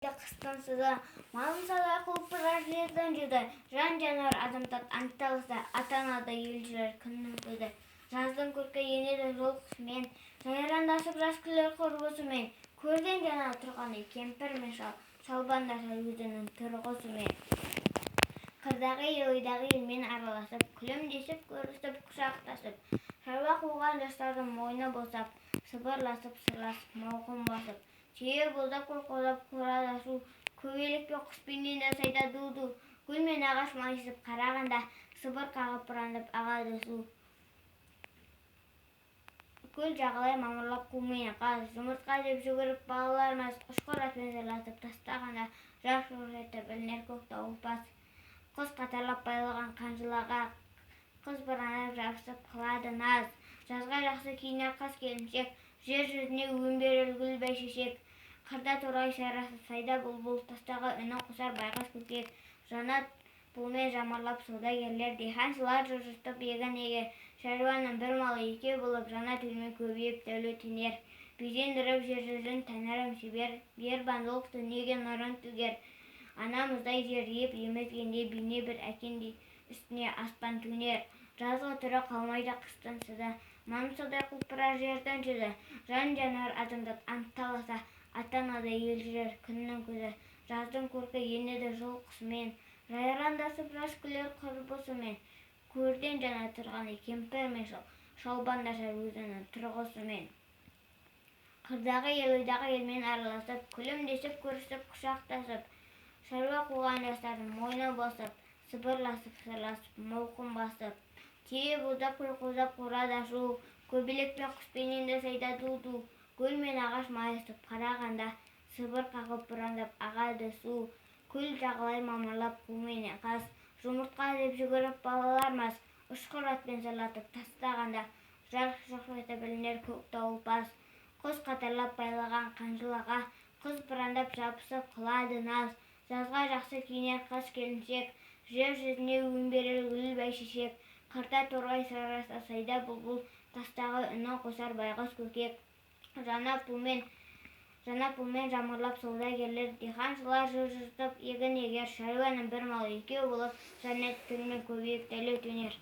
Қыстансыда малын сала қылып біраз жерден жүрді. Жан-жануар адамзат анталаса, ата-анада ел жүрер күннің көзі. Жаздың көркі енеді жол құсымен, жайрандасып жас күлер құрбысымен. Көрден жана тұрғаны кемпір мен шалбандаса өзінің тұрғысымен. Қырдағы ойдағы елмен араласып, күлімдесіп, көрісіп, құшақтасып, шаруа қуған жастардың мойны босап, сыбырласып, сырласып, мауқын басып, түйе боздап, қорқылдап, қорадасу, көбелек пен құспенен де сайда ду-ду, гүл мен ағаш майысып қарағанда, сыбыр қағып бұрандап ағады су. Көл жағалай мамырлап қумен қаз, жұмыртқа деп жүгіріп балаларымыз, ұшқыр атпен зырлатып тастағанда, жарқ-жұрқ етіп ілінер көк дауылпаз. Құс қатарлап байлаған қанжылаға, қыз бұрандап жабысып қылады наз. Жазға жақсы киінер қыз келіншек, жер жүзіне өң берер гүл бәйшешек. Қырда торғай сайраса сайда бұлбұл, тастағы үні қосар байғұс көкек. Жанат бұлмен жамырлап саудагерлер, диқаншылар жылжытып егін егер. Шаруаның бір малы екеу болып, жанат өлмей көбейіп дәулет өнер. Безендіріп жер жүзін тәңірім себер, бер бандылық дүниеге нұрын төгер. Анамыздай жер еп емізгенде бейне бір әкендей үстіне аспан төнер. Жазғы түрі қалмайды қыстансыда, мансылдай құлпырар жерден жүзі. Жан-жануар адамзат анталаса, ата-анада ел жүрер күннің көзі. Жаздың көркі енеді жол құсымен, жайрандасып жас күлер құрбысымен. Көрден жана тұрғаны кемпір мен шалбандаса өзінің тұрғысымен. Қырдағы ойдағы елмен араласып, күлімдесіп, көрісіп, құшақтасып, шаруа қуған жастардың мойны босып, сыбырласып, сырласып, мауқын басып, түйе боздап, құлқылдап қорадасу, көбелек пен құспенен де сайда ду-ду, гүл мен ағаш майысып қарағанда, сыбыр қағып бұрандап ағады су. Көл жағалай мамырлап қумен қаз, жұмыртқа деп жүгіріп балаларымыз, ұшқыр атпен зырлатып тастағанда, жарқ-жұрқ етіп ілінер көк дауылпаз. Құс қатарлап байлаған қанжылаға, қыз бұрандап жабысып қылады наз. Жазға жақсы киінер қыз келіншек, жер жүзіне өң берер гүл бәйшешек. Қырда торғай сайраса сайда бұлбұл, тастағы үні қосар байғұс көкек. Жанат бұлмен жамырлап саудагерлер, диқаншылар жылжытып егін егер. Шаруаның бір малы екеу болып, жанат өлмей көбейіп дәулет өнер.